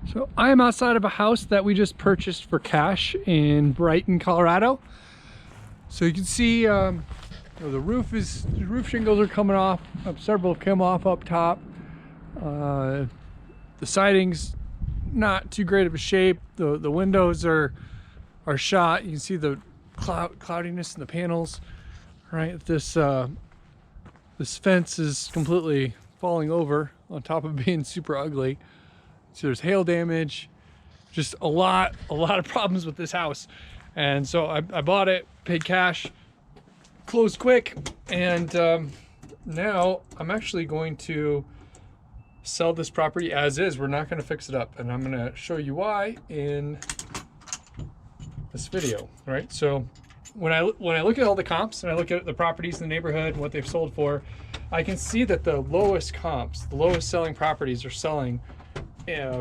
So I am outside of a house that we just purchased for cash in Brighton, Colorado. So you can see the roof shingles are coming off. Several have come off up top. The siding's not too great of a shape. The windows are shot. You can see the cloudiness in the panels. Right, this fence is completely falling over on top of being super ugly. So there's hail damage, just a lot of problems with this house. And so I bought it, paid cash, closed quick, and now I'm actually going to sell this property as is. We're not going to fix it up, and I'm going to show you why in this video. All right, so when I look at all the comps and I look at the properties in the neighborhood and what they've sold for, I can see that the lowest comps, the lowest selling properties are selling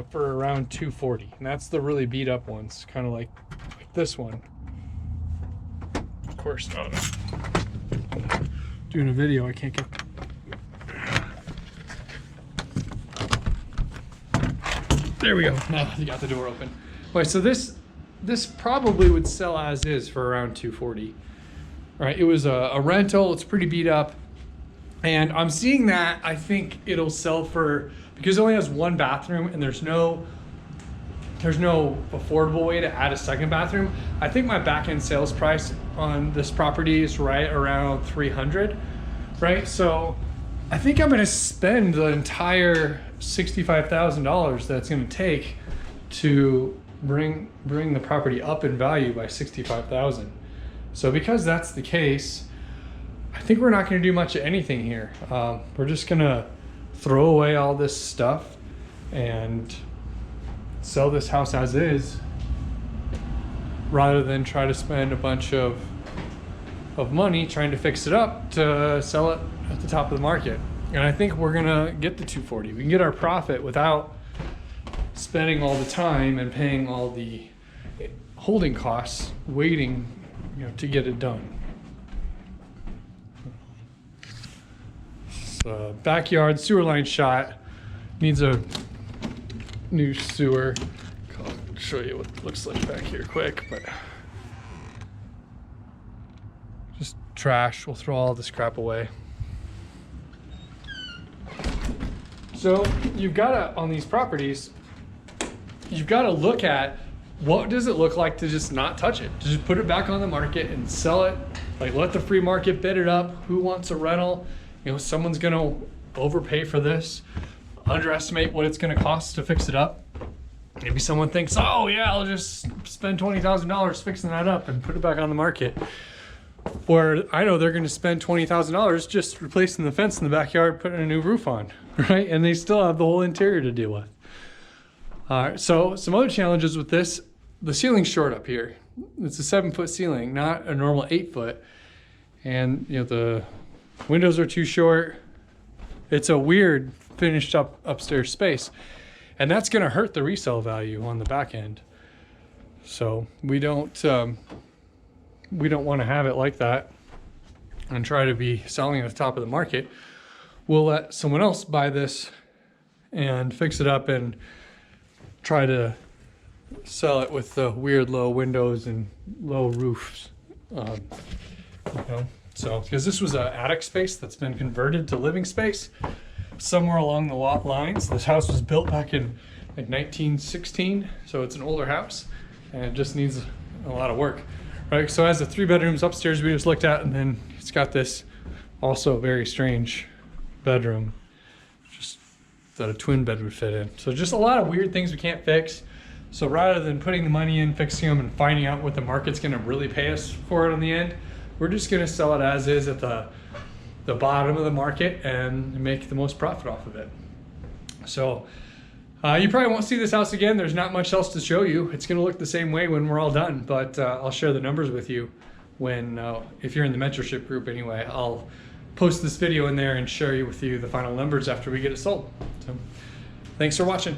for around 240, and that's the really beat up ones, kind of like this one. Of course, doing a video, I can't get. There we go. Now you got the door open. Wait, so this probably would sell as is for around 240. Right? It was a rental. It's pretty beat up, and I'm seeing that I think it'll sell for, because it only has one bathroom and there's no affordable way to add a second bathroom. I think my back end sales price on this property is right around 300, right? So I think I'm gonna spend the entire $65,000 that's gonna take to bring the property up in value by 65,000. So because that's the case, I think we're not gonna do much of anything here. We're just gonna throw away all this stuff and sell this house as is, rather than try to spend a bunch of money trying to fix it up to sell it at the top of the market. And I think we're gonna get the 240. We can get our profit without spending all the time and paying all the holding costs waiting, to get it done. Backyard sewer line shot, needs a new sewer. I'll show you what it looks like back here quick, but just trash. We'll throw all this crap away. So you've got to, on these properties, you've got to look at what does it look like to just not touch it, to just put it back on the market and sell it. Like, let the free market bid it up. Who wants a rental? Someone's gonna overpay for this, underestimate what it's gonna cost to fix it up. Maybe someone thinks, oh yeah, I'll just spend $20,000 fixing that up and put it back on the market. Or I know they're gonna spend $20,000 just replacing the fence in the backyard, putting a new roof on, right? And they still have the whole interior to deal with. So some other challenges with this, the ceiling's short up here. It's a 7-foot ceiling, not a normal 8-foot. And the windows are too short. It's a weird finished up upstairs space, and that's going to hurt the resale value on the back end. So we don't want to have it like that and try to be selling at the top of the market. We'll let someone else buy this and fix it up and try to sell it with the weird low windows and low roofs. So, because this was an attic space that's been converted to living space somewhere along the lot lines. This house was built back in like 1916, so it's an older house, and it just needs a lot of work, right? So it has the 3 bedrooms upstairs we just looked at, and then it's got this also very strange bedroom, just that a twin bed would fit in. So just a lot of weird things we can't fix. So rather than putting the money in, fixing them, and finding out what the market's gonna really pay us for it on the end, we're just gonna sell it as is at the bottom of the market and make the most profit off of it. So you probably won't see this house again. There's not much else to show you. It's gonna look the same way when we're all done, but I'll share the numbers with you when, if you're in the mentorship group anyway, I'll post this video in there and share with you the final numbers after we get it sold. So thanks for watching.